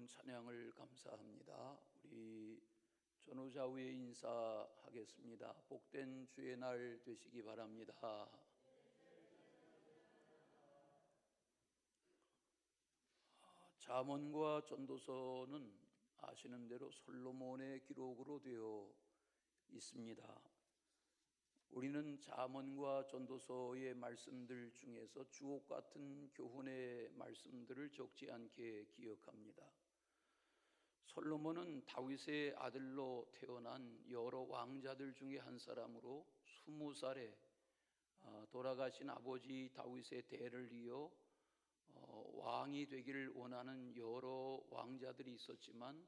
은혜로운 찬양을 감사합니다. 우리 전후자 후에 인사하겠습니다. 복된 주의 날 되시기 바랍니다. 잠언과 전도서는 아시는 대로 솔로몬의 기록으로 되어 있습니다. 우리는 잠언과 전도서의 말씀들 중에서 주옥 같은 교훈의 말씀들을 적지 않게 기억합니다. 솔로몬은 다윗의 아들로 태어난 여러 왕자들 중에 한 사람으로 20살에 돌아가신 아버지 다윗의 대를 이어 왕이 되기를 원하는 여러 왕자들이 있었지만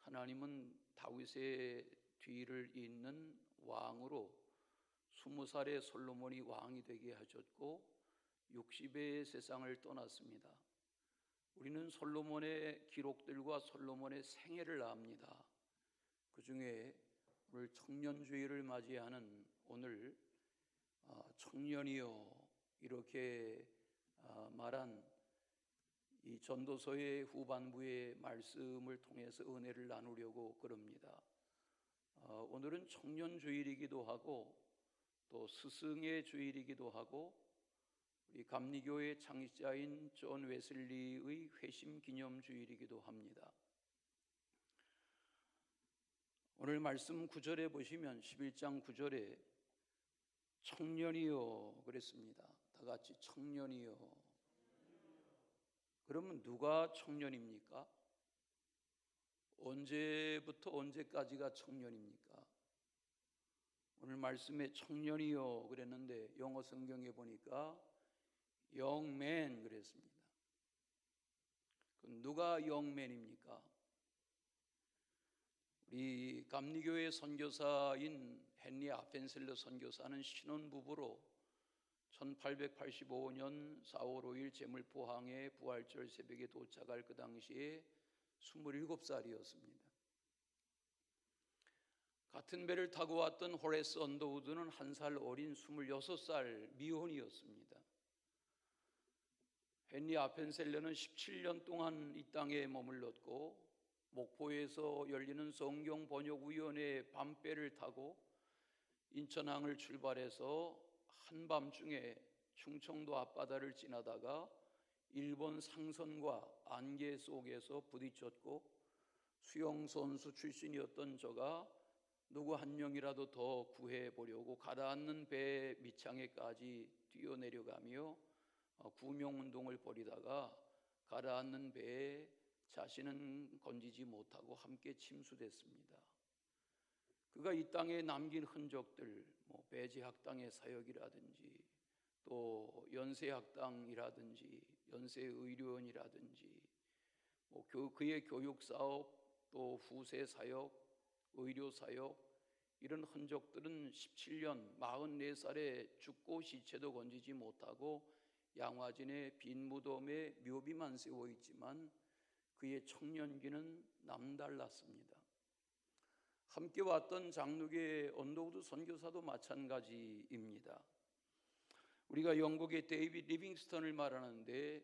하나님은 다윗의 뒤를 잇는 왕으로 20살에 솔로몬이 왕이 되게 하셨고 60에 세상을 떠났습니다. 우리는 솔로몬의 기록들과 솔로몬의 생애를 압니다. 그 중에 오늘 청년주의를 맞이하는 오늘 청년이여 이렇게 말한 이 전도서의 후반부의 말씀을 통해서 은혜를 나누려고 그럽니다. 오늘은 청년주일이기도 하고 또 스승의 주일이기도 하고 우리 감리교의 창시자인 존 웨슬리의 회심 기념 주일이기도 합니다. 오늘 말씀 9절에 보시면 11장 9절에 청년이여 그랬습니다. 다 같이 청년이여. 그러면 누가 청년입니까? 언제부터 언제까지가 청년입니까? 오늘 말씀에 청년이여 그랬는데 영어 성경에 보니까 young man 그랬습니다. 그럼 누가 young man입니까? 우리 감리교의 선교사인 헨리 아펜셀러 선교사는 신혼부부로 1885년 4월 5일 제물포항에 부활절 새벽에 도착할 그 당시에 27살이었습니다. 같은 배를 타고 왔던 호레스 언더우드는 한 살 어린 26살 미혼이었습니다. 헨리 아펜셀러는 17년 동안 이 땅에 머물렀고 목포에서 열리는 성경번역위원회의 밤배를 타고 인천항을 출발해서 한밤중에 충청도 앞바다를 지나다가 일본 상선과 안개 속에서 부딪혔고 수영선수 출신이었던 저가 누구 한 명이라도 더 구해보려고 가라앉는 배 밑창에까지 뛰어내려가며 구명운동을 벌이다가 가라앉는 배에 자신은 건지지 못하고 함께 침수됐습니다. 그가 이 땅에 남긴 흔적들, 배지학당의 사역이라든지 또 연세학당이라든지 연세의료원이라든지 그의 교육사업 또 후세사역 의료사역 이런 흔적들은 17년 44살에 죽고 시체도 건지지 못하고 양화진의 빈 무덤에 묘비만 세워 있지만 그의 청년기는 남달랐습니다. 함께 왔던 장로교의 언더우드 선교사도 마찬가지입니다. 우리가 영국의 데이빗 리빙스턴을 말하는데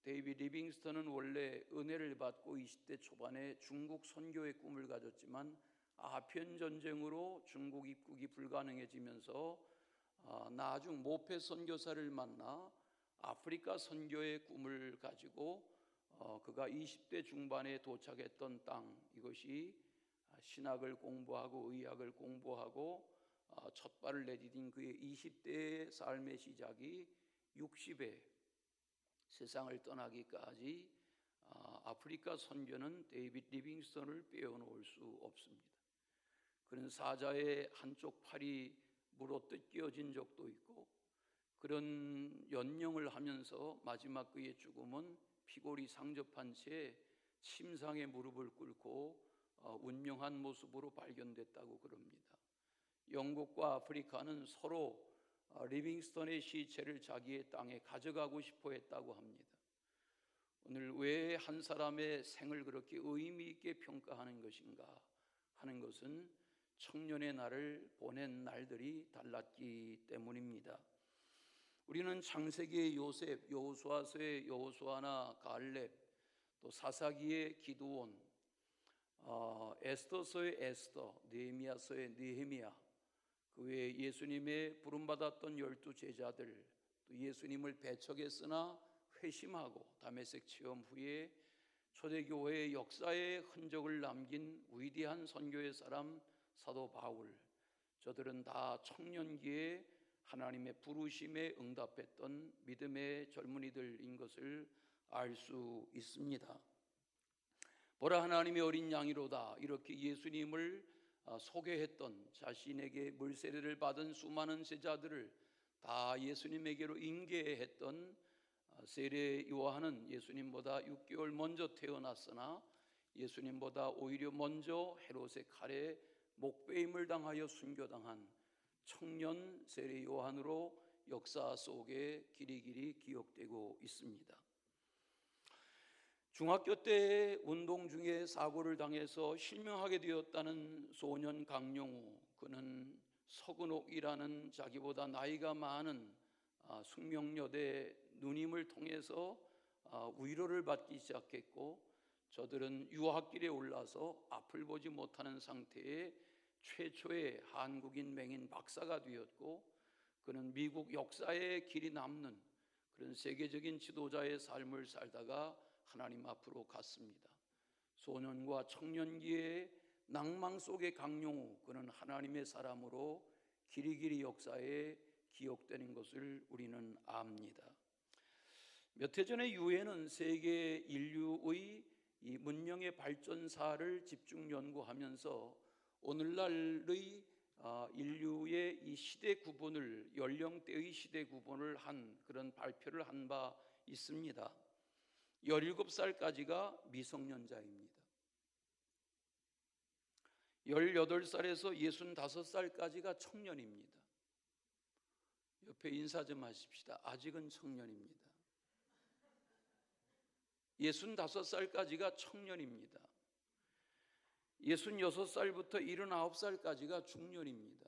데이빗 리빙스턴은 원래 은혜를 받고 20대 초반에 중국 선교의 꿈을 가졌지만 아편전쟁으로 중국 입국이 불가능해지면서 나중 모페 선교사를 만나 아프리카 선교의 꿈을 가지고 그가 20대 중반에 도착했던 땅, 이것이 신학을 공부하고 의학을 공부하고 첫 발을 내디딘 그의 20대의 삶의 시작이 60에 세상을 떠나기까지 아프리카 선교는 데이빗 리빙스턴을 빼어놓을 수 없습니다. 그런 사자의 한쪽 팔이 물어뜯 끼어진 적도 있고 그런 연명을 하면서 마지막 그의 죽음은 피골이 상접한 채 침상에 무릎을 꿇고 운명한 모습으로 발견됐다고 그럽니다. 영국과 아프리카는 서로 리빙스턴의 시체를 자기의 땅에 가져가고 싶어 했다고 합니다. 오늘 왜 한 사람의 생을 그렇게 의미 있게 평가하는 것인가 하는 것은 청년의 날을 보낸 날들이 달랐기 때문입니다. 우리는 창세기의 요셉, 여호수아서의 여호수아나 갈렙, 또 또 사사기의 기드온, 에스더서의 에스더, 느헤미야서의 느헤미야, 그 외에 예수님의 부름받았던 12제자들, 또 예수님을 배척했으나 회심하고 다메섹 체험 후에 초대교회의 역사에 흔적을 남긴 위대한 선교의 사람 사도 바울, 저들은 다 청년기에 하나님의 부르심에 응답했던 믿음의 젊은이들인 것을 알 수 있습니다. 보라, 하나님의 어린 양이로다, 이렇게 예수님을 소개했던, 자신에게 물세례를 받은 수많은 제자들을 다 예수님에게로 인계했던 세례 요한은 예수님보다 6개월 먼저 태어났으나 예수님보다 오히려 먼저 헤롯의 칼에 목베임을 당하여 순교당한 청년 세례 요한으로 역사 속에 길이길이 기억되고 있습니다. 중학교 때 운동 중에 사고를 당해서 실명하게 되었다는 소년 강용우, 그는 서근옥이라는 자기보다 나이가 많은 숙명여대 누님을 통해서 위로를 받기 시작했고, 저들은 유학길에 올라서 앞을 보지 못하는 상태에 최초의 한국인 맹인 박사가 되었고, 그는 미국 역사에 길이 남는 그런 세계적인 지도자의 삶을 살다가 하나님 앞으로 갔습니다. 소년과 청년기의 낭망 속의 강용우, 그는 하나님의 사람으로 길이길이 역사에 기억되는 것을 우리는 압니다. 몇 해 전에 유엔은 세계 인류의 이 문명의 발전사를 집중 연구하면서 오늘날의 인류의 이 시대 구분을, 연령대의 시대 구분을 한 그런 발표를 한 바 있습니다. 17살까지가 미성년자입니다. 18살에서 65살까지가 청년입니다. 옆에 인사 좀 하십시다. 아직은 청년입니다. 65살까지가 청년입니다. 66살부터 79살까지가 중년입니다.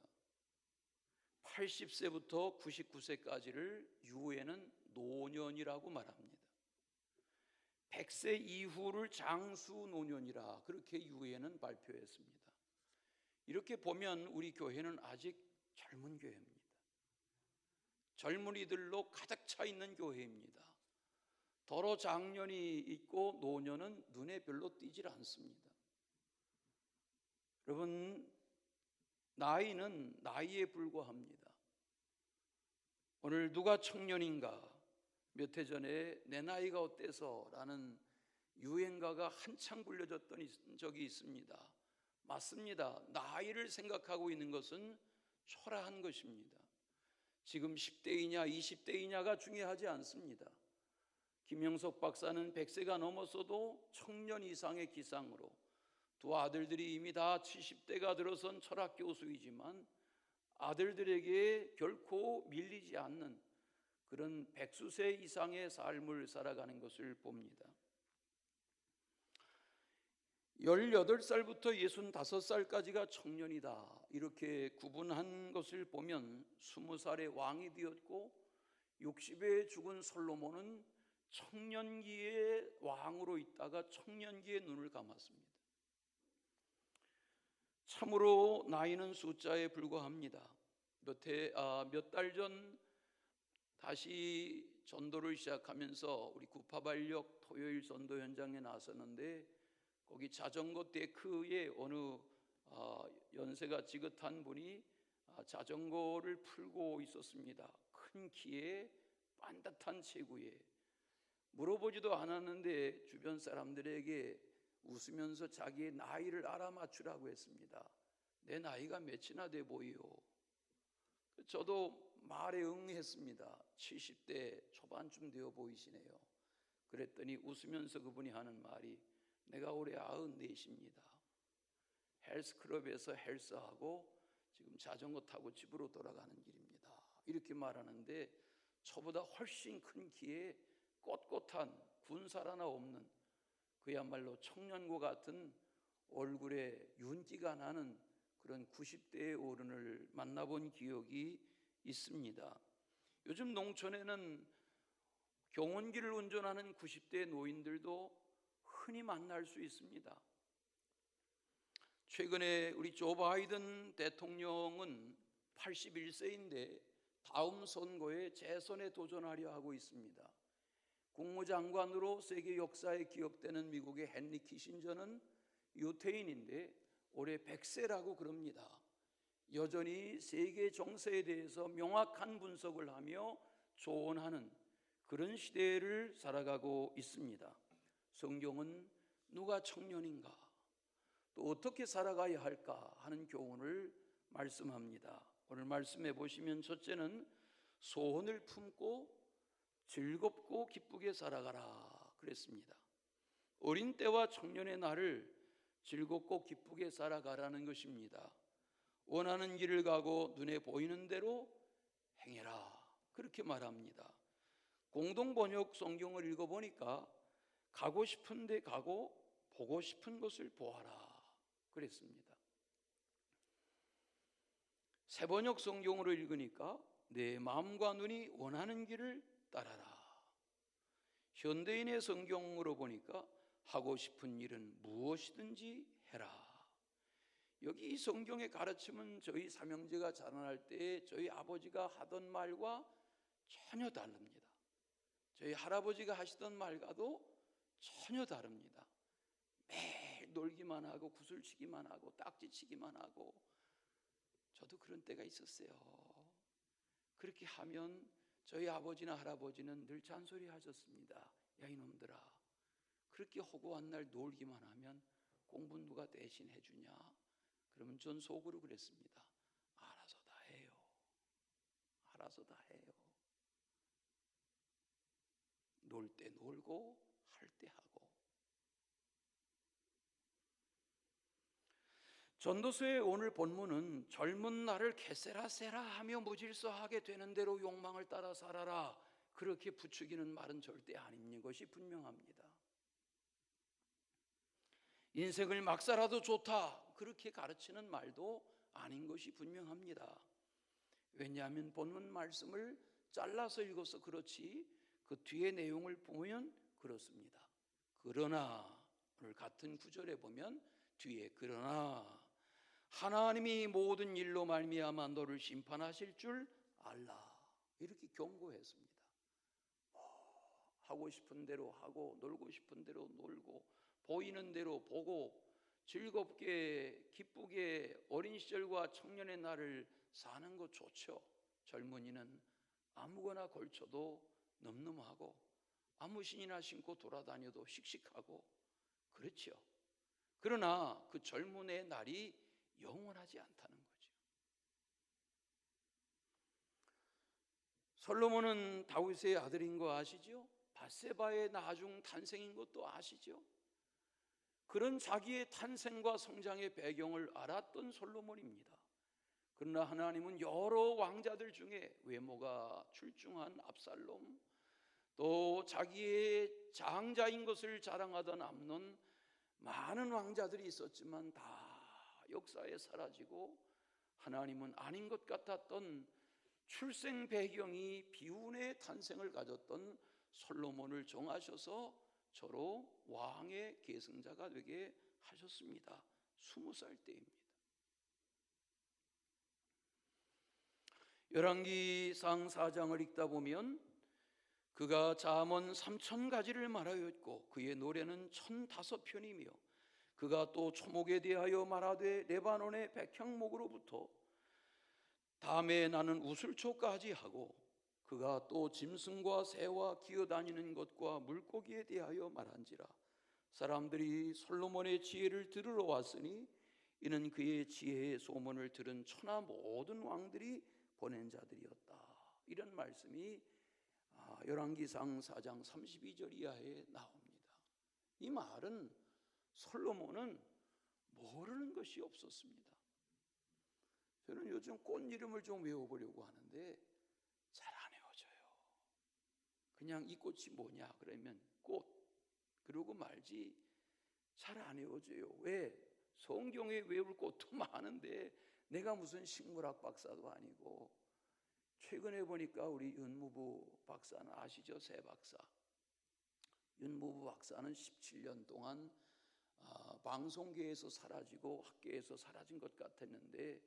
80세부터 99세까지를 유엔은 노년이라고 말합니다. 100세 이후를 장수노년이라 그렇게 유엔은 발표했습니다. 이렇게 보면 우리 교회는 아직 젊은 교회입니다. 젊은이들로 가득 차 있는 교회입니다. 더러 장년이 있고 노년은 눈에 별로 띄질 않습니다. 여러분, 나이는 나이에 불과합니다. 오늘 누가 청년인가? 몇 해 전에 내 나이가 어때서? 라는 유행가가 한창 불려졌던 적이 있습니다. 맞습니다. 나이를 생각하고 있는 것은 초라한 것입니다. 지금 10대이냐 20대이냐가 중요하지 않습니다. 김영석 박사는 100세가 넘었어도 청년 이상의 기상으로, 두 아들들이 이미 다 70대가 들어선 철학 교수이지만 아들들에게 결코 밀리지 않는 그런 100수세 이상의 삶을 살아가는 것을 봅니다. 18살부터 65살까지가 청년이다, 이렇게 구분한 것을 보면 20살에 왕이 되었고 60에 죽은 솔로몬은 청년기의 왕으로 있다가 청년기에 눈을 감았습니다. 참으로 나이는 숫자에 불과합니다. 몇 달 전 다시 전도를 시작하면서 우리 구파발역 토요일 전도 현장에 나섰는데, 거기 자전거 데크에 어느 연세가 지긋한 분이 자전거를 풀고 있었습니다. 큰 키에 반듯한 체구에. 물어보지도 않았는데 주변 사람들에게 웃으면서 자기의 나이를 알아맞추라고 했습니다. 내 나이가 몇이나 돼 보이요? 저도 말에 응했습니다. 70대 초반쯤 되어 보이시네요. 그랬더니 웃으면서 그분이 하는 말이, 내가 올해 94입니다. 헬스클럽에서 헬스하고 지금 자전거 타고 집으로 돌아가는 길입니다. 이렇게 말하는데, 저보다 훨씬 큰 키에 꼿꼿한, 군살 하나 없는, 그야말로 청년과 같은 얼굴에 윤기가 나는 그런 90대의 어른을 만나본 기억이 있습니다. 요즘 농촌에는 경운기를 운전하는 90대 노인들도 흔히 만날 수 있습니다. 최근에 우리 조 바이든 대통령은 81세인데 다음 선거에 재선에 도전하려 하고 있습니다. 국무장관으로 세계 역사에 기억되는 미국의 헨리 키신저는 유태인인데 올해 100세라고 그럽니다. 여전히 세계 정세에 대해서 명확한 분석을 하며 조언하는 그런 시대를 살아가고 있습니다. 성경은 누가 청년인가, 또 어떻게 살아가야 할까 하는 교훈을 말씀합니다. 오늘 말씀해 보시면 첫째는 소원을 품고 즐겁고 기쁘게 살아가라 그랬습니다. 어린 때와 청년의 날을 즐겁고 기쁘게 살아가라는 것입니다. 원하는 길을 가고 눈에 보이는 대로 행해라 그렇게 말합니다. 공동번역 성경을 읽어보니까 가고 싶은 데 가고 보고 싶은 것을 보아라 그랬습니다. 새번역 성경으로 읽으니까 내 마음과 눈이 원하는 길을 따라라. 현대인의 성경으로 보니까 하고 싶은 일은 무엇이든지 해라. 여기 이 성경의 가르침은 저희 삼형제가 자라날 때 저희 아버지가 하던 말과 전혀 다릅니다. 저희 할아버지가 하시던 말과도 전혀 다릅니다. 매일 놀기만 하고 구슬치기만 하고 딱지치기만 하고, 저도 그런 때가 있었어요. 그렇게 하면 저희 아버지나 할아버지는 늘 잔소리 하셨습니다. 야 이놈들아, 그렇게 허구한 날 놀기만 하면 공부 누가 대신 해주냐? 그러면 전 속으로 그랬습니다. 알아서 다 해요. 알아서 다 해요. 놀 때 놀고 할 때 하고. 전도서의 오늘 본문은 젊은 날을 개세라세라 하며 무질서하게 되는 대로 욕망을 따라 살아라 그렇게 부추기는 말은 절대 아닌 것이 분명합니다. 인생을 막 살아도 좋다 그렇게 가르치는 말도 아닌 것이 분명합니다. 왜냐하면 본문 말씀을 잘라서 읽어서 그렇지 그 뒤에 내용을 보면 그렇습니다. 그러나 오늘 같은 구절에 보면 뒤에 그러나 하나님이 모든 일로 말미암아 너를 심판하실 줄 알라 이렇게 경고했습니다. 하고 싶은 대로 하고 놀고 싶은 대로 놀고 보이는 대로 보고 즐겁게 기쁘게 어린 시절과 청년의 날을 사는 것 좋죠. 젊은이는 아무거나 걸쳐도 늠름하고 아무 신이나 신고 돌아다녀도 씩씩하고 그렇죠. 그러나 그 젊은의 날이 영원하지 않다는 거죠. 솔로몬은 다윗의 아들인 거 아시죠? 밧세바의 나중 탄생인 것도 아시죠? 그런 자기의 탄생과 성장의 배경을 알았던 솔로몬입니다. 그러나 하나님은 여러 왕자들 중에 외모가 출중한 압살롬, 또 자기의 장자인 것을 자랑하던 암논, 많은 왕자들이 있었지만 다 역사에 사라지고 하나님은 아닌 것 같았던 출생 배경이 비운의 탄생을 가졌던 솔로몬을 정하셔서 저로 왕의 계승자가 되게 하셨습니다. 20살 때입니다. 열왕기상 4장을 읽다 보면 그가 잠언 3000가지를 말하였고 그의 노래는 1005편이며 그가 또 초목에 대하여 말하되 레바논의 백향목으로부터 다음에 나는 우슬초까지 하고 그가 또 짐승과 새와 기어다니는 것과 물고기에 대하여 말한지라. 사람들이 솔로몬의 지혜를 들으러 왔으니 이는 그의 지혜의 소문을 들은 천하 모든 왕들이 보낸 자들이었다. 이런 말씀이 열왕기상 4장 32절 이하에 나옵니다. 이 말은 솔로몬은 모르는 것이 없었습니다. 저는 요즘 꽃 이름을 좀 외워보려고 하는데 잘 안 외워져요. 그냥 이 꽃이 뭐냐 그러면 꽃 그러고 말지 잘 안 외워져요. 왜? 성경에 외울 꽃도 많은데 내가 무슨 식물학 박사도 아니고. 최근에 보니까 우리 윤무부 박사는 아시죠? 새 박사 윤무부 박사는 17년 동안 방송계에서 사라지고 학계에서 사라진 것 같았는데,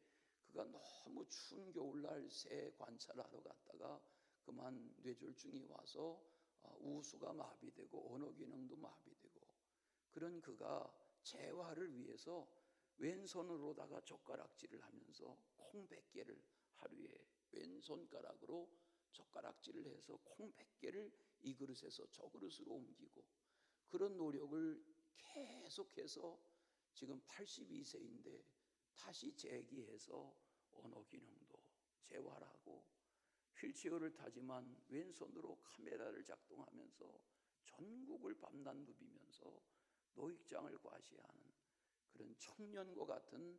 그가 너무 추운 겨울날 새 관찰하러 갔다가 그만 뇌졸중이 와서 우수가 마비되고 언어 기능도 마비되고, 그런 그가 재활을 위해서 왼손으로다가 젓가락질을 하면서 콩 100개를 하루에 왼손가락으로 젓가락질을 해서 콩 100개를 이 그릇에서 저 그릇으로 옮기고, 그런 노력을 계속해서 지금 82세인데 다시 재기해서 언어 기능도 재활하고, 휠체어를 타지만 왼손으로 카메라를 작동하면서 전국을 밤낮 누비면서 노익장을 과시하는 그런 청년과 같은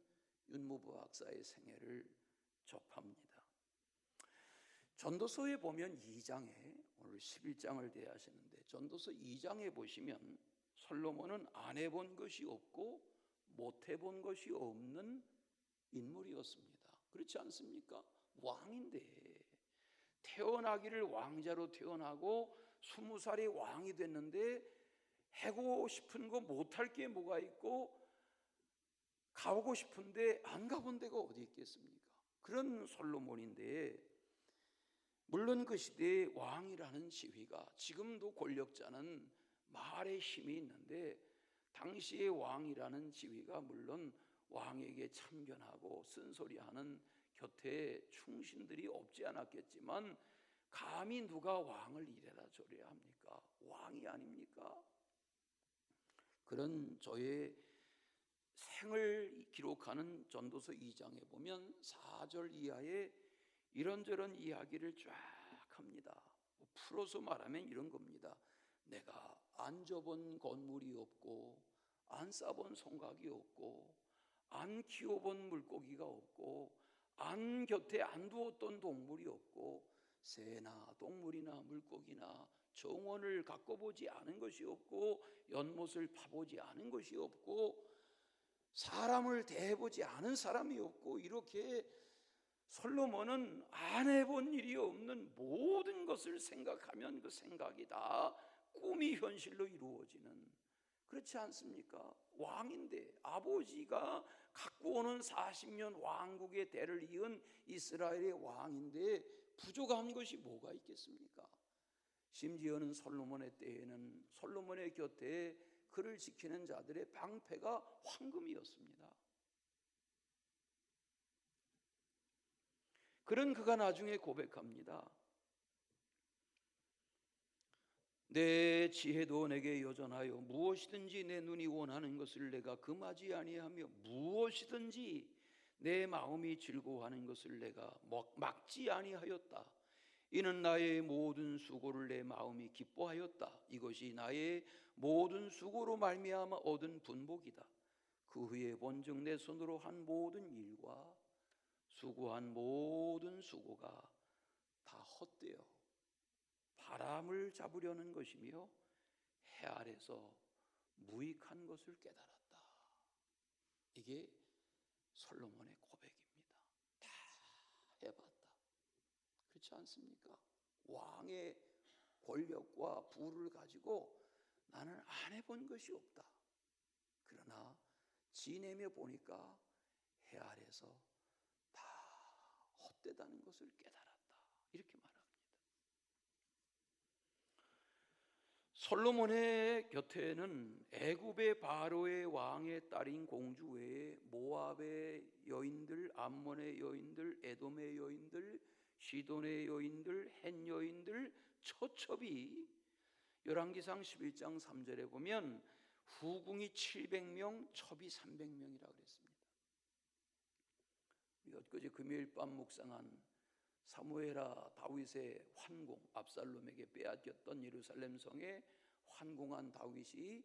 윤무부 박사의 생애를 접합니다. 전도서에 보면 2장에, 오늘 11장을 대하시는데 전도서 2장에 보시면 솔로몬은 안 해본 것이 없고 못 해본 것이 없는 인물이었습니다. 그렇지 않습니까? 왕인데, 태어나기를 왕자로 태어나고 20살에 왕이 됐는데 하고 싶은 거 못할 게 뭐가 있고, 가보고 싶은데 안 가본 데가 어디 있겠습니까? 그런 솔로몬인데, 물론 그 시대의 왕이라는 지위가, 지금도 권력자는 말의 힘이 있는데 당시의 왕이라는 지위가 물론 왕에게 참견하고 쓴소리하는 곁에 충신들이 없지 않았겠지만, 감히 누가 왕을 이래라 저래라 합니까? 왕이 아닙니까? 그런 저의 생을 기록하는 전도서 2장에 보면 4절 이하에 이런저런 이야기를 쫙 합니다. 풀어서 말하면 이런 겁니다. 내가 안 접은 건물이 없고, 안 싸본 송각이 없고, 안 키워본 물고기가 없고, 안 곁에 안 두었던 동물이 없고, 새나 동물이나 물고기나 정원을 가꿔보지 않은 것이 없고, 연못을 파보지 않은 것이 없고, 사람을 대해보지 않은 사람이 없고, 이렇게 솔로몬은 안 해본 일이 없는 모든 것을 생각하면 그 생각이 다 꿈이 현실로 이루어지는, 그렇지 않습니까? 왕인데, 아버지가 갖고 오는 40년 왕국의 대를 이은 이스라엘의 왕인데 부족한 것이 뭐가 있겠습니까? 심지어는 솔로몬의 때에는 솔로몬의 곁에 그를 지키는 자들의 방패가 황금이었습니다. 그런 그가 나중에 고백합니다. 내 지혜도 내게 여전하여 무엇이든지 내 눈이 원하는 것을 내가 금하지 아니하며 무엇이든지 내 마음이 즐거워하는 것을 내가 막지 아니하였다. 이는 나의 모든 수고를 내 마음이 기뻐하였다. 이것이 나의 모든 수고로 말미암아 얻은 분복이다. 그 후에 본즉 내 손으로 한 모든 일과 수고한 모든 수고가 다 헛되어 바람을 잡으려는 것이며 해 아래서 무익한 것을 깨달았다. 이게 솔로몬의 고백입니다. 다 해봤다. 그렇지 않습니까? 왕의 권력과 부를 가지고 나는 안 해본 것이 없다. 그러나 지내며 보니까 해 아래서 다 헛되다는 것을 깨달았다. 이렇게 말합니다. 솔로몬의 곁에는 애굽의 바로의 왕의 딸인 공주 외에 모압의 여인들, 암몬의 여인들, 에돔의 여인들, 시돈의 여인들, 헷 여인들 처첩이, 열왕기상 11장 3절에 보면 후궁이 700명, 첩이 300명이라고 그랬습니다. 엊그제 금요일 밤 묵상한 사무엘하 다윗의 환궁, 압살롬에게 빼앗겼던 예루살렘 성에 환궁한 다윗이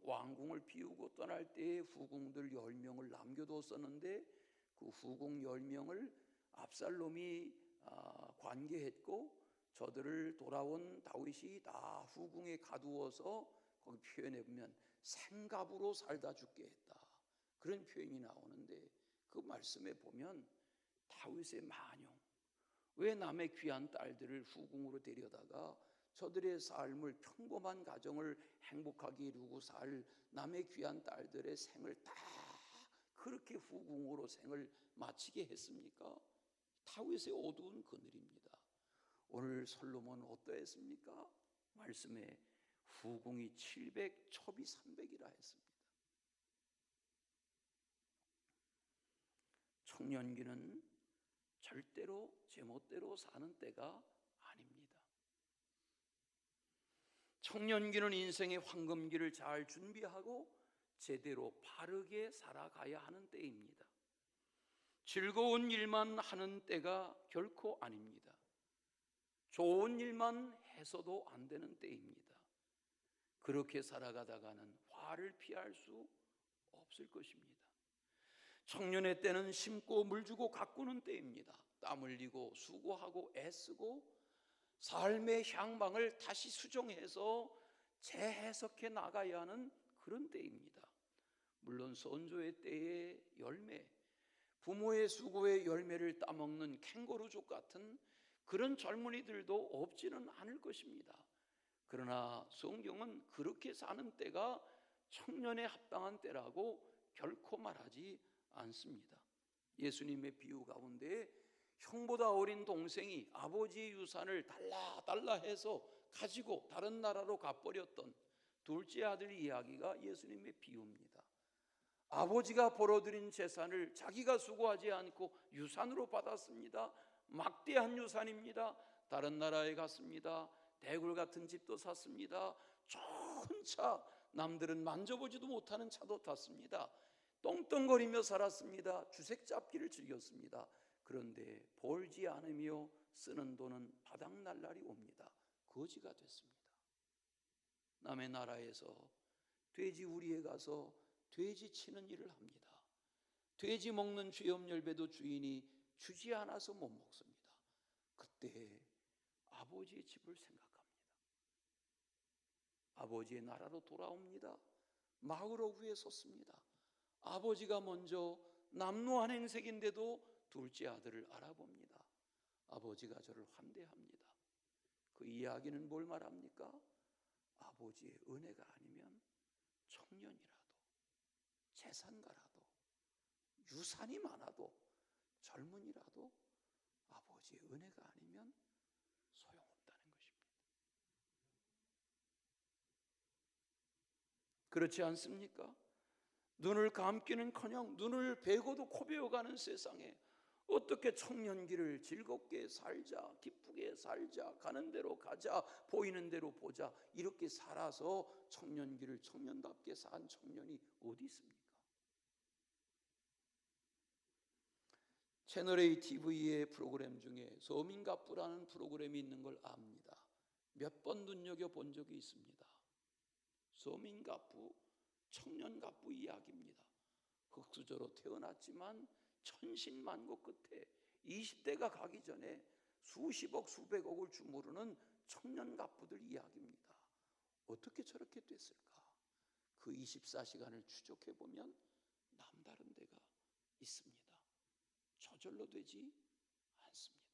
왕궁을 비우고 떠날 때에 후궁들 10명을 남겨뒀었는데 그 후궁 10명을 압살롬이 관계했고, 저들을 돌아온 다윗이 다 후궁에 가두어서, 거기 표현해 보면 생갑으로 살다 죽게 했다, 그런 표현이 나오는데, 그 말씀에 보면 다윗의 만용, 왜 남의 귀한 딸들을 후궁으로 데려다가 저들의 삶을 평범한 가정을 행복하게 이루고 살 남의 귀한 딸들의 생을 다 그렇게 후궁으로 생을 마치게 했습니까? 다윗의 어두운 그늘입니다. 오늘 솔로몬은 어떠했습니까? 말씀에 후궁이 700, 첩이 300이라 했습니다. 청년기는 절대로 제멋대로 사는 때가 아닙니다. 청년기는 인생의 황금기를 잘 준비하고 제대로 바르게 살아가야 하는 때입니다. 즐거운 일만 하는 때가 결코 아닙니다. 좋은 일만 해서도 안 되는 때입니다. 그렇게 살아가다가는 화를 피할 수 없을 것입니다. 청년의 때는 심고 물주고 가꾸는 때입니다. 땀 흘리고 수고하고 애쓰고 삶의 향방을 다시 수정해서 재해석해 나가야 하는 그런 때입니다. 물론 선조의 때의 열매, 부모의 수고의 열매를 따먹는 캥거루족 같은 그런 젊은이들도 없지는 않을 것입니다. 그러나 성경은 그렇게 사는 때가 청년에 합당한 때라고 결코 말하지 않습니다. 예수님의 비유 가운데 형보다 어린 동생이 아버지의 유산을 달라 해서 가지고 다른 나라로 가버렸던 둘째 아들 이야기가 예수님의 비유입니다. 아버지가 벌어들인 재산을 자기가 수고하지 않고 유산으로 받았습니다. 막대한 유산입니다. 다른 나라에 갔습니다. 대굴 같은 집도 샀습니다. 좋은 차, 남들은 만져보지도 못하는 차도 탔습니다. 떵떵거리며 살았습니다. 주색 잡기를 즐겼습니다. 그런데 벌지 않으며 쓰는 돈은 바닥날 날이 옵니다. 거지가 됐습니다. 남의 나라에서 돼지 우리에 가서 돼지 치는 일을 합니다. 돼지 먹는 죄업열배도 주인이 주지 않아서 못 먹습니다. 그때 아버지의 집을 생각합니다. 아버지의 나라로 돌아옵니다. 마을 어귀에 섰습니다. 아버지가 먼저 남루한 행색인데도 둘째 아들을 알아봅니다. 아버지가 저를 환대합니다. 그 이야기는 뭘 말합니까? 아버지의 은혜가 아니면 청년이라도 재산가라도 유산이 많아도 젊은이라도 아버지의 은혜가 아니면 소용없다는 것입니다. 그렇지 않습니까? 눈을 감기는커녕 눈을 베고도 코베어가는 세상에 어떻게 청년기를 즐겁게 살자, 기쁘게 살자, 가는 대로 가자, 보이는 대로 보자, 이렇게 살아서 청년기를 청년답게 산 청년이 어디 있습니까? 채널A TV의 프로그램 중에 서민갑부라는 프로그램이 있는 걸 압니다. 몇 번 눈여겨본 적이 있습니다. 서민갑부, 청년갑부 이야기입니다. 흙수저로 태어났지만 천신만고 끝에 20대가 가기 전에 수십억 수백억을 주무르는 청년갑부들 이야기입니다. 어떻게 저렇게 됐을까? 그 24시간을 추적해보면 남다른 데가 있습니다. 저절로 되지 않습니다.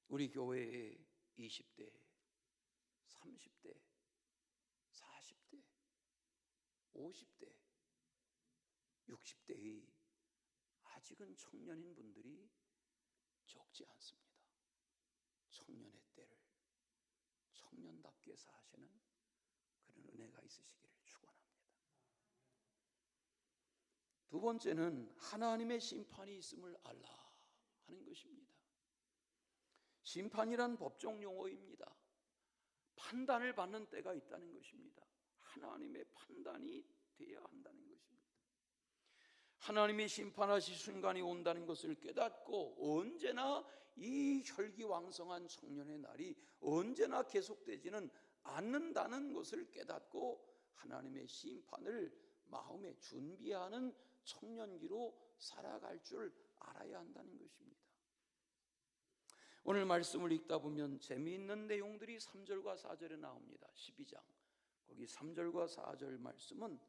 우리 교회의 20대, 30대, 40대, 50대, 60대의 아직은 청년인 분들이 적지 않습니다. 청년의 때를 청년답게 사시는 그런 은혜가 있으시기를 축원합니다. 두 번째는 하나님의 심판이 있음을 알라 하는 것입니다. 심판이란 법정 용어입니다. 판단을 받는 때가 있다는 것입니다. 하나님의 판단이 되어야 한다는 것입니다. 하나님이 심판하실 순간이 온다는 것을 깨닫고 언제나 이 혈기왕성한 청년의 날이 언제나 계속되지는 않는다는 것을 깨닫고 하나님의 심판을 마음에 준비하는 청년기로 살아갈 줄 알아야 한다는 것입니다. 오늘 말씀을 읽다 보면 재미있는 내용들이 3절과 4절에 나옵니다. 12장 거기 3절과 4절 말씀은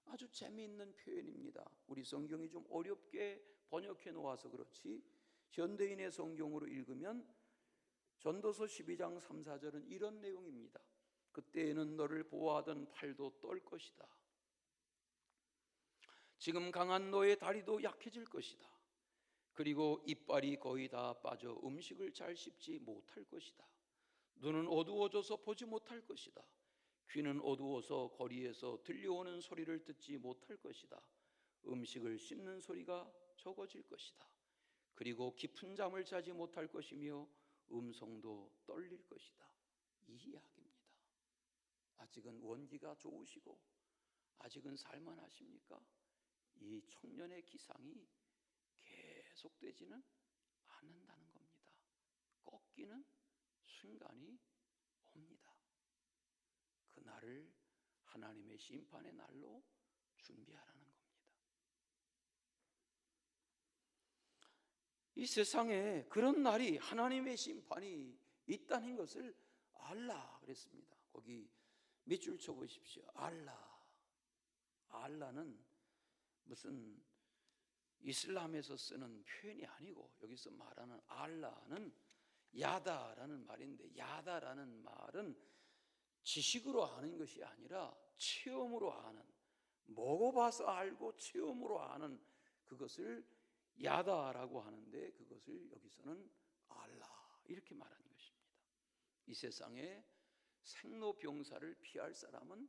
아주 재미있는 표현입니다. 우리 성경이 좀 어렵게 번역해 놓아서 그렇지 현대인의 성경으로 읽으면 전도서 12장 3, 4절은 이런 내용입니다. 그때에는 너를 보호하던 팔도 떨 것이다. 지금 강한 너의 다리도 약해질 것이다. 그리고 이빨이 거의 다 빠져 음식을 잘 씹지 못할 것이다. 눈은 어두워져서 보지 못할 것이다. 귀는 어두워서 거리에서 들려오는 소리를 듣지 못할 것이다. 음식을 씹는 소리가 적어질 것이다. 그리고 깊은 잠을 자지 못할 것이며 음성도 떨릴 것이다. 이 이야기입니다. 아직은 원기가 좋으시고 아직은 살만하십니까? 이 청년의 기상이 계속되지는 않는다는 겁니다. 꺾이는 순간이 옵니다. 그날을 하나님의 심판의 날로 준비하라는 겁니다. 이 세상에 그런 날이, 하나님의 심판이 있다는 것을 알라 그랬습니다. 거기 밑줄 쳐보십시오. 알라. 알라는 무슨 이슬람에서 쓰는 표현이 아니고, 여기서 말하는 알라는 야다라는 말인데, 야다라는 말은 지식으로 아는 것이 아니라 체험으로 아는, 먹어봐서 알고 체험으로 아는 그것을 야다라고 하는데, 그것을 여기서는 알라 이렇게 말하는 것입니다. 이 세상에 생로병사를 피할 사람은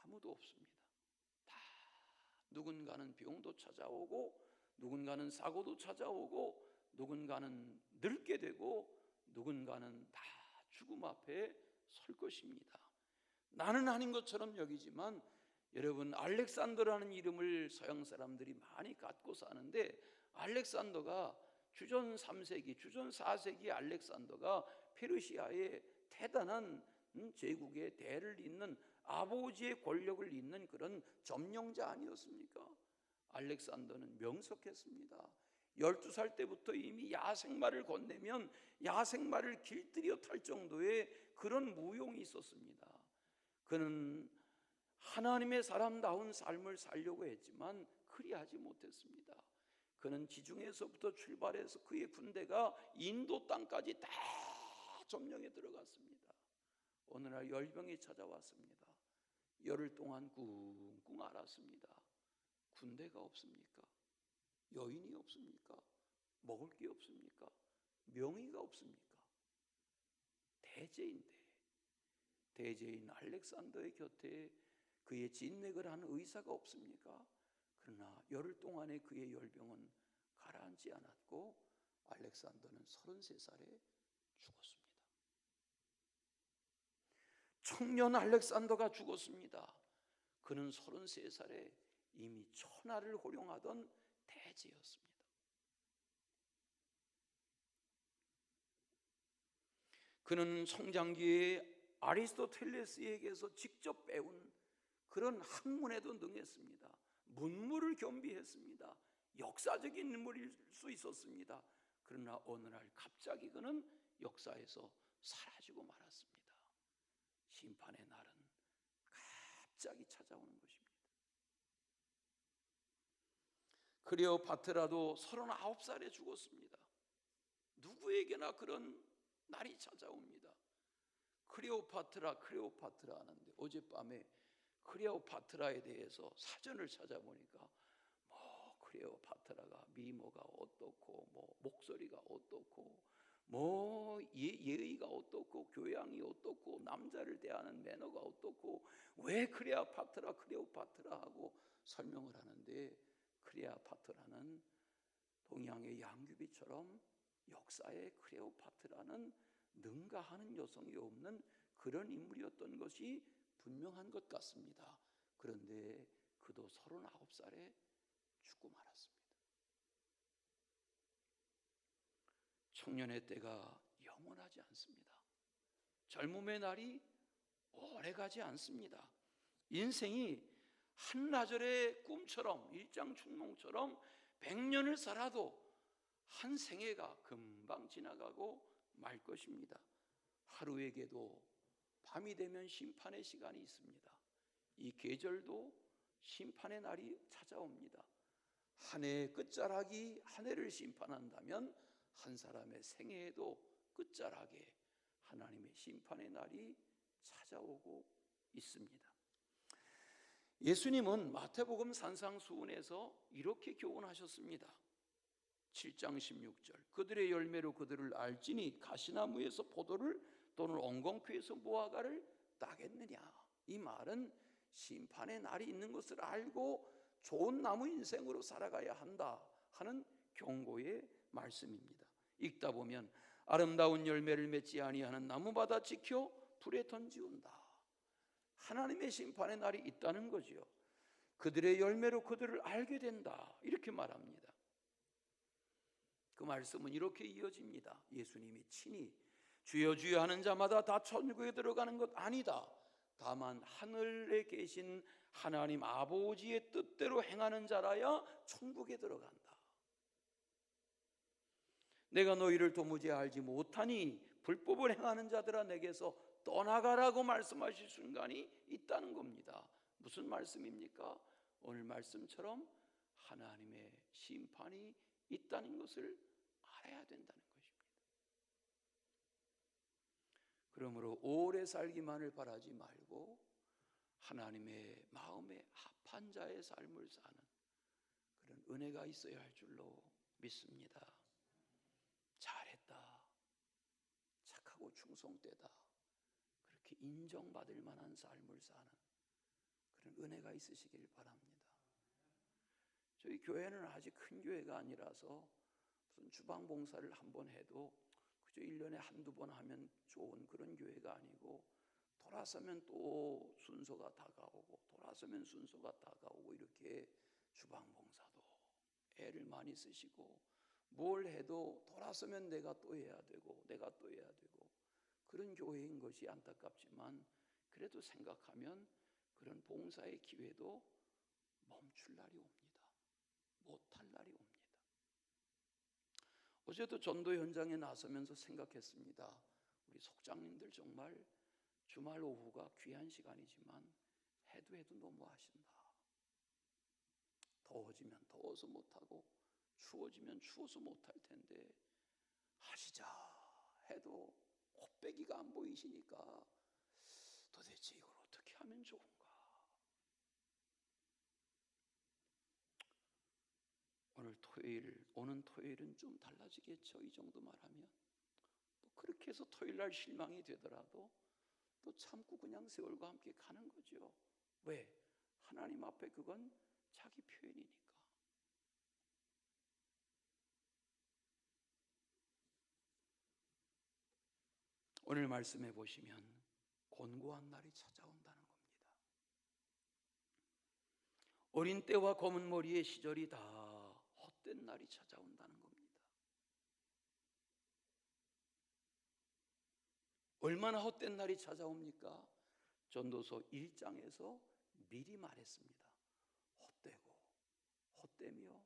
아무도 없습니다. 다 누군가는 병도 찾아오고, 누군가는 사고도 찾아오고, 누군가는 늙게 되고, 누군가는 다 죽음 앞에 설 것입니다. 나는 아닌 것처럼 여기지만 여러분, 알렉산더라는 이름을 서양 사람들이 많이 갖고 사는데, 알렉산더가 주전 3세기, 주전 4세기 알렉산더가 페르시아의 대단한 제국의 대를 잇는, 아버지의 권력을 잇는 그런 점령자 아니었습니까? 알렉산더는 명석했습니다. 12살 때부터 이미 야생마를 건네면 야생마를 길들여 탈 정도의 그런 무용이 있었습니다. 그는 하나님의 사람다운 삶을 살려고 했지만 그리하지 못했습니다. 그는 지중해에서부터 출발해서 그의 군대가 인도 땅까지 다 점령에 들어갔습니다. 어느 날 열병이 찾아왔습니다. 열흘 동안 꿍꿍 앓았습니다. 군대가 없습니까? 여인이 없습니까? 먹을 게 없습니까? 명의가 없습니까? 대제인 알렉산더의 곁에 그의 진맥을 하는 의사가 없습니까? 그러나 열흘 동안의 그의 열병은 가라앉지 않았고 알렉산더는 33살에 죽었습니다. 청년 알렉산더가 죽었습니다. 그는 33살에 이미 천하를 호령하던 대제였습니다. 그는 성장기에 아리스토텔레스에게서 직접 배운 그런 학문에도 능했습니다. 문물을 겸비했습니다. 역사적인 인물일 수 있었습니다. 그러나 어느 날 갑자기 그는 역사에서 사라지고 말았습니다. 심판의 날은 갑자기 찾아오는 것입니다. 클레오파트라도 39살에 죽었습니다. 누구에게나 그런 날이 찾아옵니다. 클레오파트라 하는데 어젯밤에 클레오파트라에 대해서 사전을 찾아보니까 클레오파트라가 미모가 어떻고, 목소리가 어떻고, 예의가 어떻고, 교양이 어떻고, 남자를 대하는 매너가 어떻고, 왜 클레오파트라 하고 설명을 하는데, 클레오파트라는 동양의 양귀비처럼 역사의 클레오파트라는 능가하는 여성이 없는 그런 인물이었던 것이 분명한 것 같습니다. 그런데 그도 39살에 죽고 말았습니다. 청년의 때가 영원하지 않습니다. 젊음의 날이 오래가지 않습니다. 인생이 한나절의 꿈처럼, 일장춘몽처럼 100년을 살아도 한 생애가 금방 지나가고 말 것입니다. 하루에게도 밤이 되면 심판의 시간이 있습니다. 이 계절도 심판의 날이 찾아옵니다. 한 해의 끝자락이 한 해를 심판한다면 한 사람의 생애에도 끝자락에 하나님의 심판의 날이 찾아오고 있습니다. 예수님은 마태복음 산상수훈에서 이렇게 교훈하셨습니다. 7장 16절, 그들의 열매로 그들을 알지니 가시나무에서 포도를 또는 엉겅퀴에서 무화과를 따겠느냐. 이 말은 심판의 날이 있는 것을 알고 좋은 나무 인생으로 살아가야 한다 하는 경고의 말씀입니다. 읽다 보면 아름다운 열매를 맺지 아니하는 나무마다 지켜 불에 던지운다. 하나님의 심판의 날이 있다는 거지요. 그들의 열매로 그들을 알게 된다, 이렇게 말합니다. 그 말씀은 이렇게 이어집니다. 예수님이 친히 주여 주여 하는 자마다 다 천국에 들어가는 것 아니다. 다만 하늘에 계신 하나님 아버지의 뜻대로 행하는 자라야 천국에 들어간다. 내가 너희를 도무지 알지 못하니 불법을 행하는 자들아 내게서 떠나가라고 말씀하실 순간이 있다는 겁니다. 무슨 말씀입니까? 오늘 말씀처럼 하나님의 심판이 있다는 것을 알아야 된다는 것입니다. 그러므로 오래 살기만을 바라지 말고 하나님의 마음에 합한 자의 삶을 사는 그런 은혜가 있어야 할 줄로 믿습니다. 잘했다, 착하고 충성되다, 그렇게 인정받을 만한 삶을 사는 그런 은혜가 있으시길 바랍니다. 저희 교회는 아직 큰 교회가 아니라서 무슨 주방 봉사를 한번 해도 그저 1년에 한두 번 하면 좋은 그런 교회가 아니고, 돌아서면 또 순서가 다가오고 돌아서면 순서가 다가오고, 이렇게 주방 봉사도 애를 많이 쓰시고 뭘 해도 돌아서면 내가 또 해야 되고 내가 또 해야 되고 그런 교회인 것이 안타깝지만, 그래도 생각하면 그런 봉사의 기회도 멈출 날이 옵니다. 못할 날이 옵니다. 어제도 전도 현장에 나서면서 생각했습니다. 우리 속장님들 정말 주말 오후가 귀한 시간이지만 해도 너무 하신다. 더워지면 더워서 못하고 추워지면 추워서 못할 텐데 하시자 해도 곱빼기가 안 보이시니까 도대체 이걸 어떻게 하면 좋은가. 오는 토요일은 좀 달라지겠죠. 이 정도 말하면 또 그렇게 해서 토요일날 실망이 되더라도 또 참고 그냥 세월과 함께 가는 거죠. 왜? 하나님 앞에 그건 자기 표현이니까. 오늘 말씀해 보시면 곤고한 날이 찾아온다는 겁니다. 어린 때와 검은 머리의 시절이 다 헛된 날이 찾아온다는 겁니다. 얼마나 헛된 날이 찾아옵니까? 전도서 1장에서 미리 말했습니다. 헛되고 헛되며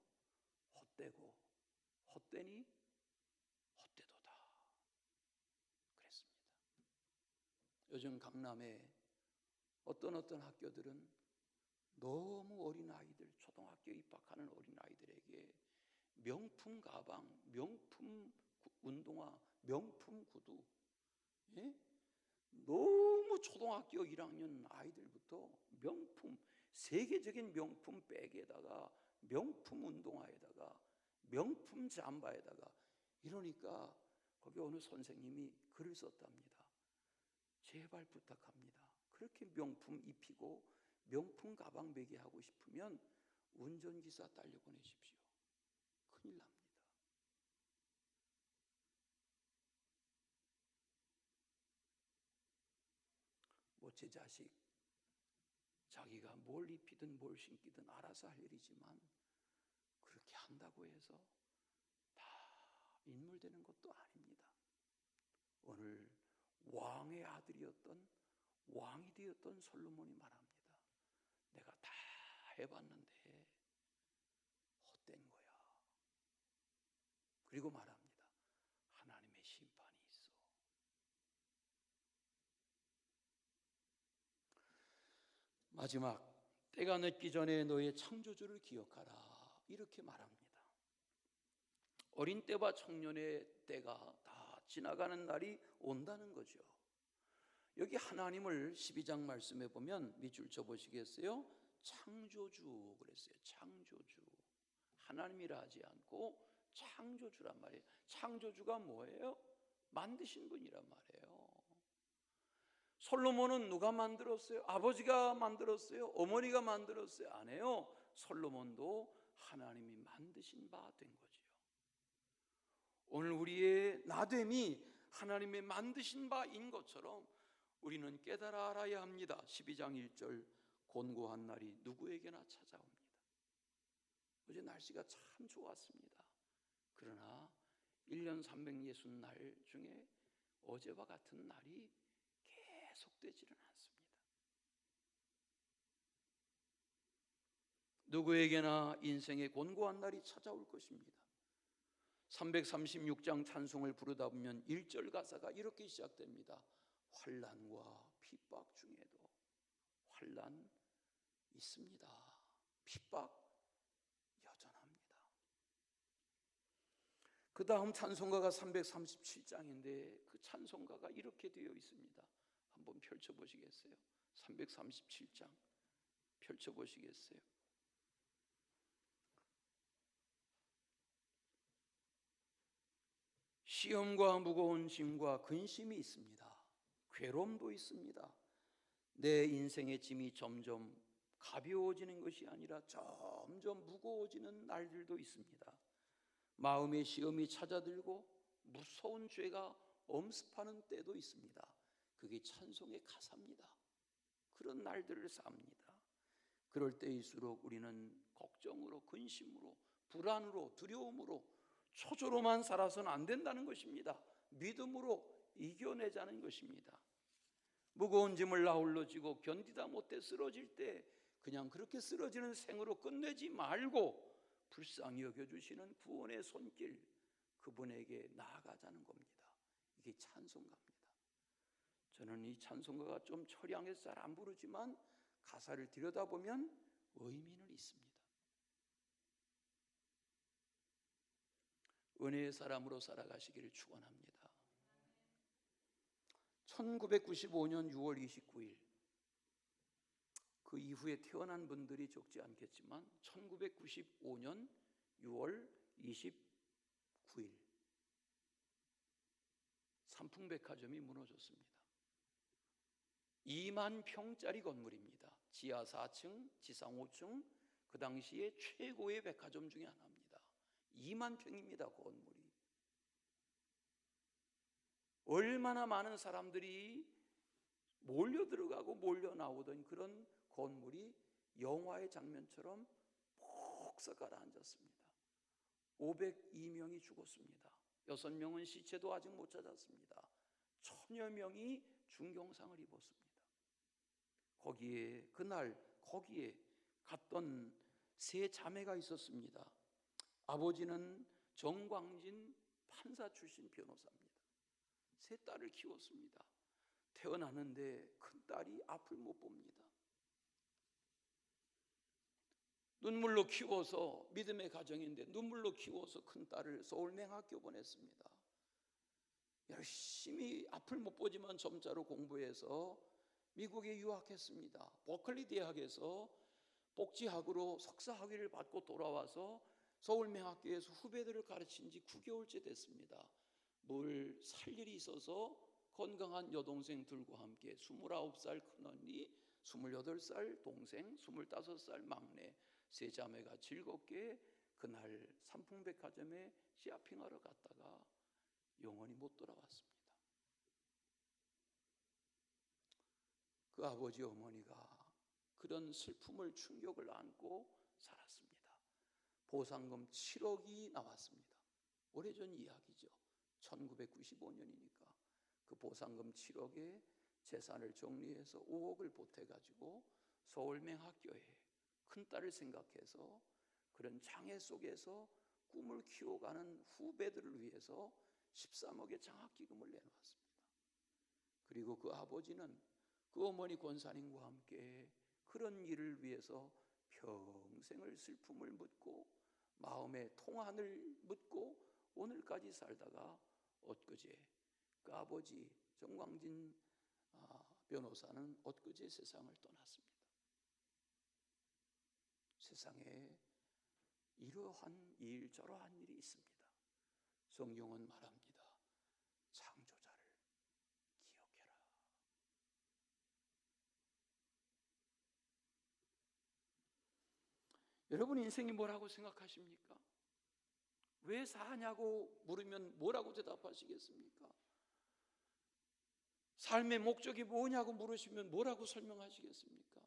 헛되고 헛되니 헛되도다 그랬습니다. 요즘 강남에 어떤 학교들은 너무 어린 아이들, 초등학교 입학하는 어린 아이들에게 명품 가방, 명품 운동화, 명품 구두, 너무 초등학교 1학년 아이들부터 명품, 세계적인 명품 백에다가 명품 운동화에다가 명품 잠바에다가, 이러니까 거기 어느 선생님이 글을 썼답니다. 제발 부탁합니다. 그렇게 명품 입히고 명품 가방 매게 하고 싶으면 운전기사 딸려 보내십시오. 큰일 납니다. 제 자식 자기가 뭘 입히든 뭘 신기든 알아서 할 일이지만 그렇게 한다고 해서 다 인물되는 것도 아닙니다. 오늘 왕의 아들이었던, 왕이 되었던 솔로몬이 말합니다. 내가 다 해봤는데 헛된 거야. 그리고 말합니다. 하나님의 심판이 있어. 마지막, 때가 늦기 전에 너의 창조주를 기억하라, 이렇게 말합니다. 어린 때와 청년의 때가 다 지나가는 날이 온다는 거죠. 여기 하나님을 12장 말씀에 보면 밑줄 쳐보시겠어요? 창조주 그랬어요. 창조주. 하나님이라 하지 않고 창조주란 말이에요. 창조주가 뭐예요? 만드신 분이란 말이에요. 솔로몬은 누가 만들었어요? 아버지가 만들었어요? 어머니가 만들었어요? 안 해요. 솔로몬도 하나님이 만드신 바 된 거지요. 오늘 우리의 나됨이 하나님의 만드신 바인 것처럼 우리는 깨달아 알아야 합니다. 12장 1절 곤고한 날이 누구에게나 찾아옵니다. 어제 날씨가 참 좋았습니다. 그러나 1년 360날 중에 어제와 같은 날이 계속되지는 않습니다. 누구에게나 인생의 곤고한 날이 찾아올 것입니다. 336장 찬송을 부르다 보면 1절 가사가 이렇게 시작됩니다. 환난과 핍박 중에도 환난 있습니다. 핍박 여전합니다. 그 다음 찬송가가 337장인데 그 찬송가가 이렇게 되어 있습니다. 한번 펼쳐보시겠어요? 337장 펼쳐보시겠어요? 시험과 무거운 짐과 근심이 있습니다. 괴로움도 있습니다. 내 인생의 짐이 점점 가벼워지는 것이 아니라 점점 무거워지는 날들도 있습니다. 마음의 시험이 찾아들고 무서운 죄가 엄습하는 때도 있습니다. 그게 찬송의 가사입니다. 그런 날들을 삽니다. 그럴 때일수록 우리는 걱정으로, 근심으로, 불안으로, 두려움으로, 초조로만 살아서는 안 된다는 것입니다. 믿음으로 이겨내자는 것입니다. 무거운 짐을 아울러 지고 견디다 못해 쓰러질 때 그냥 그렇게 쓰러지는 생으로 끝내지 말고 불쌍히 여겨주시는 구원의 손길, 그분에게 나아가자는 겁니다. 이게 찬송가입니다. 저는 이 찬송가가 좀 처량해서 잘 안 부르지만 가사를 들여다보면 의미는 있습니다. 은혜의 사람으로 살아가시기를 축원합니다. 1995년 6월 29일 그 이후에 태어난 분들이 적지 않겠지만 1995년 6월 29일 삼풍백화점이 무너졌습니다. 2만 평짜리 건물입니다. 지하 4층, 지상 5층, 그 당시에 최고의 백화점 중에 하나입니다. 2만 평입니다. 건물이. 얼마나 많은 사람들이 몰려 들어가고 몰려 나오던 그런 건물이 영화의 장면처럼 폭삭 가라앉았습니다. 502명이 죽었습니다. 6명은 시체도 아직 못 찾았습니다. 1000여 명이 중경상을 입었습니다. 거기에 그날 거기에 갔던 세 자매가 있었습니다. 아버지는 정광진 판사 출신 변호사입니다. 세 딸을 키웠습니다. 태어나는데 큰 딸이 앞을 못 봅니다. 눈물로 키워서 믿음의 가정인데 눈물로 키워서 큰 딸을 서울맹학교 보냈습니다. 열심히 앞을 못 보지만 점자로 공부해서 미국에 유학했습니다. 버클리 대학에서 복지학으로 석사학위를 받고 돌아와서 서울맹학교에서 후배들을 가르친 지 9개월째 됐습니다. 뭘 살 일이 있어서 건강한 여동생 둘과 함께 29살 큰언니, 28살 동생, 25살 막내 세 자매가 즐겁게 그날 삼풍백화점에 쇼핑하러 갔다가 영원히 못 돌아왔습니다. 그 아버지 어머니가 그런 슬픔을 충격을 안고 살았습니다. 보상금 7억이 나왔습니다. 오래전 이야기죠. 1995년이니까 그 보상금 7억에 재산을 정리해서 5억을 보태가지고 서울맹학교에 큰딸을 생각해서 그런 장애 속에서 꿈을 키워가는 후배들을 위해서 13억의 장학기금을 내놓았습니다. 그리고 그 아버지는 그 어머니 권사님과 함께 그런 일을 위해서 평생을 슬픔을 묻고 마음의 통한을 묻고 오늘까지 살다가 엊그제 그 아버지 정광진 변호사는 엊그제 세상을 떠났습니다. 세상에 이러한 일 저러한 일이 있습니다. 성경은 말합니다. 창조자를 기억해라. 여러분 인생이 뭐라고 생각하십니까? 왜 사냐고 물으면 뭐라고 대답하시겠습니까? 삶의 목적이 뭐냐고 물으시면 뭐라고 설명하시겠습니까?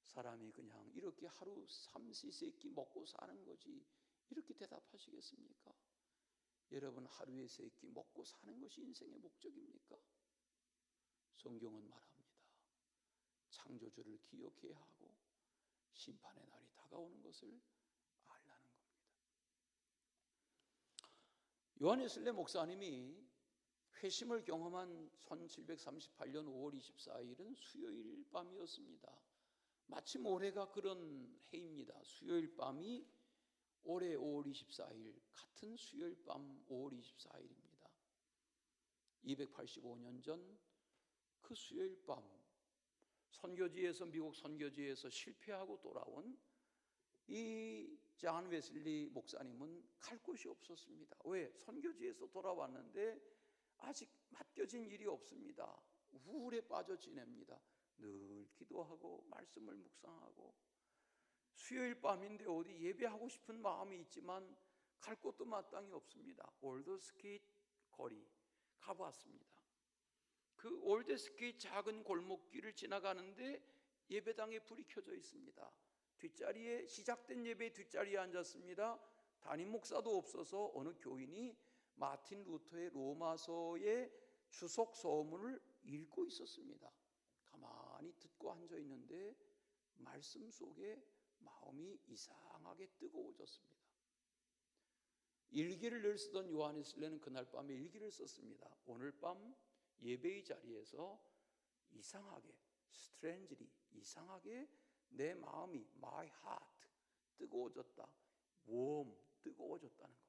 사람이 그냥 이렇게 하루 삼시세끼 먹고 사는 거지 이렇게 대답하시겠습니까? 여러분 하루에 세 끼 먹고 사는 것이 인생의 목적입니까? 성경은 말합니다. 창조주를 기억해야 하고 심판의 날이 다가오는 것을 알라는 겁니다. 요한 웨슬리 목사님이 회심을 경험한 1738년 5월 24일은 수요일 밤이었습니다. 마침 올해가 그런 해입니다. 수요일 밤이 올해 5월 24일 같은 수요일 밤 5월 24일입니다. 285년 전 그 수요일 밤 선교지에서 미국 선교지에서 실패하고 돌아온 이 존 웨슬리 목사님은 갈 곳이 없었습니다. 왜? 선교지에서 돌아왔는데 아직 맡겨진 일이 없습니다. 우울에 빠져 지냅니다. 늘 기도하고 말씀을 묵상하고 수요일 밤인데 어디 예배하고 싶은 마음이 있지만 갈 곳도 마땅히 없습니다. 올드스케이트 거리 가봤습니다. 그 올드스케이트 작은 골목길을 지나가는데 예배당에 불이 켜져 있습니다. 뒷자리에 시작된 예배 뒷자리에 앉았습니다. 담임 목사도 없어서 어느 교인이 마틴 루터의 로마서의 주석 서문을 읽고 있었습니다. 가만히 듣고 앉아 있는데 말씀 속에 마음이 이상하게 뜨거워졌습니다. 일기를 늘 쓰던 요한 웨슬리는 그날 밤에 일기를 썼습니다. 오늘 밤 예배의 자리에서 이상하게 strangely 이상하게 내 마음이 my heart 뜨거워졌다. 뜨거워졌다는 겁니다.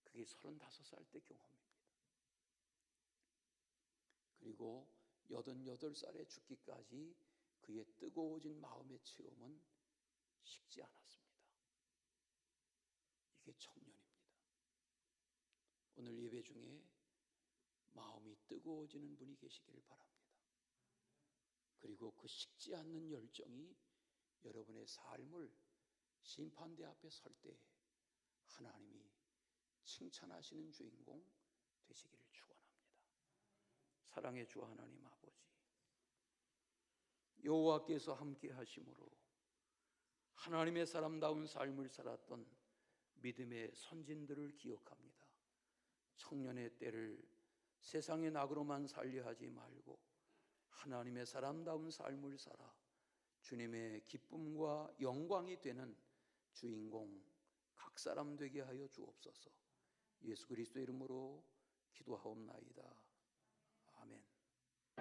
그게 35살 때 경험입니다. 그리고 88살에 죽기까지 그의 뜨거워진 마음의 체험은 식지 않았습니다. 이게 청년입니다. 오늘 예배 중에 마음이 뜨거워지는 분이 계시기를 바랍니다. 그리고 그 식지 않는 열정이 여러분의 삶을 심판대 앞에 설 때 하나님이 칭찬하시는 주인공 되시기를 축원합니다. 사랑의 주 하나님 아버지, 여호와께서 함께 하심으로 하나님의 사람다운 삶을 살았던 믿음의 선진들을 기억합니다. 청년의 때를 세상의 낙으로만 살려 하지 말고 하나님의 사람다운 삶을 살아 주님의 기쁨과 영광이 되는 주인공 각 사람 되게 하여 주옵소서. 예수 그리스도 이름으로 기도하옵나이다. 아멘.